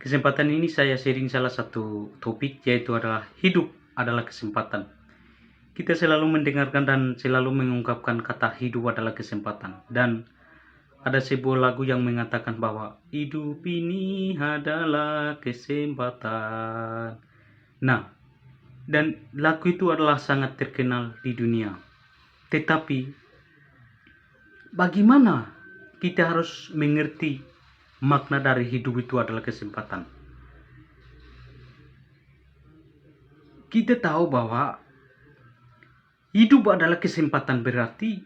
Kesempatan ini saya sharing salah satu topik, yaitu adalah hidup adalah kesempatan. Kita selalu mendengarkan dan selalu mengungkapkan kata hidup adalah kesempatan. Dan ada sebuah lagu yang mengatakan bahwa hidup ini adalah kesempatan. Nah, dan lagu itu adalah sangat terkenal di dunia. Tetapi bagaimana kita harus mengerti makna dari hidup itu adalah kesempatan? Kita tahu bahwa hidup adalah kesempatan, berarti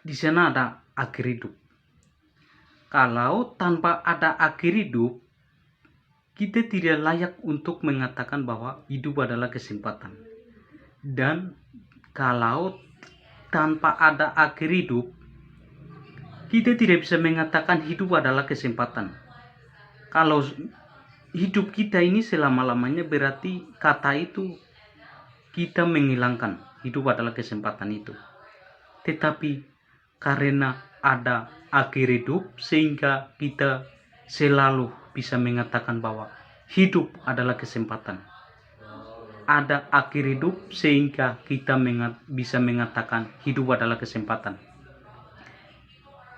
di sana ada akhir hidup. Kalau tanpa ada akhir hidup, kita tidak layak untuk mengatakan bahwa hidup adalah kesempatan. Dan kalau tanpa ada akhir hidup, kita tidak bisa mengatakan hidup adalah kesempatan. Kalau hidup kita ini selama-lamanya, berarti kata itu kita menghilangkan hidup adalah kesempatan itu. Tetapi karena ada akhir hidup, sehingga kita selalu bisa mengatakan bahwa hidup adalah kesempatan. Ada akhir hidup sehingga kita bisa mengatakan hidup adalah kesempatan.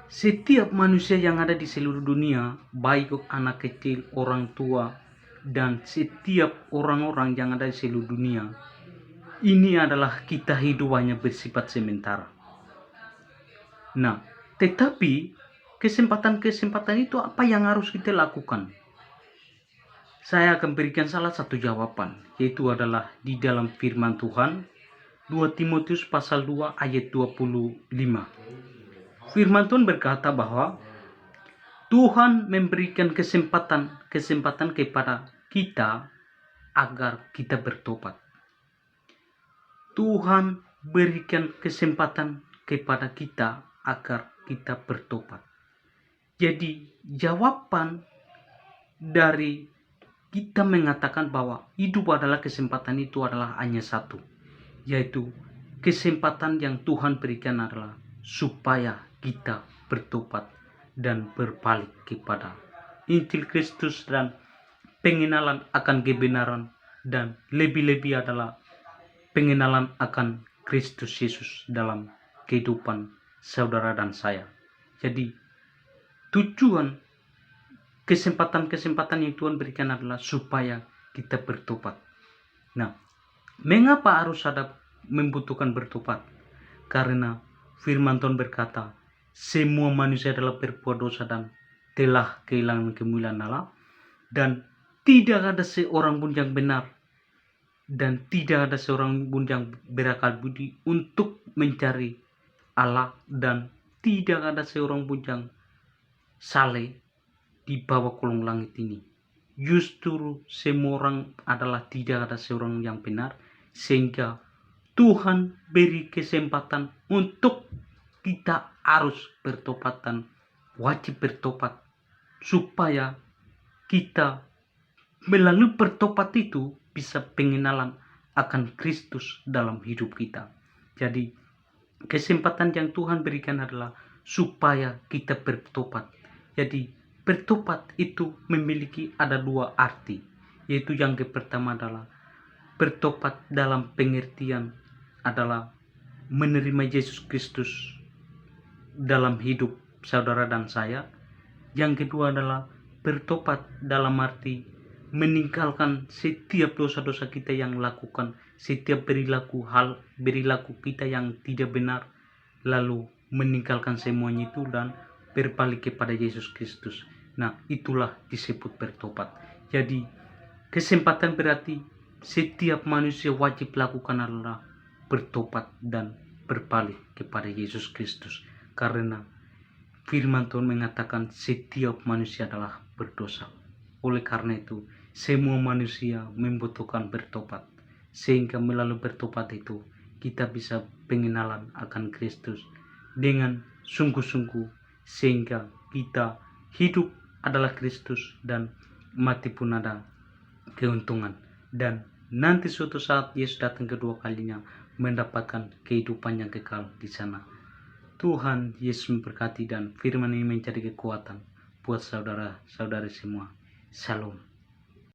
Setiap manusia yang ada di seluruh dunia, baik anak kecil, orang tua, dan setiap orang-orang yang ada di seluruh dunia, ini adalah kita hidup hanya bersifat sementara. Nah, tetapi kesempatan-kesempatan itu apa yang harus kita lakukan? Saya akan berikan salah satu jawaban, yaitu adalah di dalam firman Tuhan 2 Timotius pasal 2 ayat 25. Firman Tuhan berkata bahwa Tuhan memberikan kesempatan kepada kita agar kita bertobat. Tuhan berikan kesempatan kepada kita agar kita bertobat. Jadi jawaban dari kita mengatakan bahwa hidup adalah kesempatan itu adalah hanya satu, yaitu kesempatan yang Tuhan berikan adalah supaya kita bertobat dan berbalik kepada Injil Kristus dan pengenalan akan kebenaran, dan lebih-lebih adalah pengenalan akan Kristus Yesus dalam kehidupan saudara dan saya. Jadi tujuan kesempatan-kesempatan yang Tuhan berikan adalah supaya kita bertobat. Nah, mengapa harus ada membutuhkan bertobat? Karena firman Tuhan berkata, semua manusia adalah berbuat dosa dan telah kehilangan kemuliaan Allah, dan tidak ada seorang pun yang benar, dan tidak ada seorang pun yang berakal budi untuk mencari Allah, dan tidak ada seorang pun yang saleh di bawah kolong langit ini. Justru semua orang adalah tidak ada seorang yang benar, sehingga Tuhan beri kesempatan untuk kita harus bertobat dan wajib bertobat, supaya kita melalui bertobat itu bisa pengenalan akan Kristus dalam hidup kita. Jadi kesempatan yang Tuhan berikan adalah supaya kita bertobat. Jadi bertobat itu memiliki ada dua arti, yaitu yang pertama adalah bertobat dalam pengertian adalah menerima Yesus Kristus dalam hidup saudara dan saya. Yang kedua adalah bertobat dalam arti meninggalkan setiap dosa-dosa kita yang lakukan, setiap perilaku kita yang tidak benar, lalu meninggalkan semuanya itu dan berbalik kepada Yesus Kristus. Nah, itulah disebut bertobat. Jadi kesempatan berarti setiap manusia wajib lakukan adalah bertobat dan berbalik kepada Yesus Kristus. Karena firman Tuhan mengatakan setiap manusia adalah berdosa. Oleh karena itu, semua manusia membutuhkan bertobat. Sehingga melalui bertobat itu, kita bisa pengenalan akan Kristus dengan sungguh-sungguh. Sehingga kita hidup adalah Kristus dan mati pun ada keuntungan. Dan nanti suatu saat Yesus datang kedua kalinya mendapatkan kehidupan yang kekal di sana. Tuhan Yesus memberkati, dan firman ini menjadi kekuatan buat saudara-saudari semua. Shalom.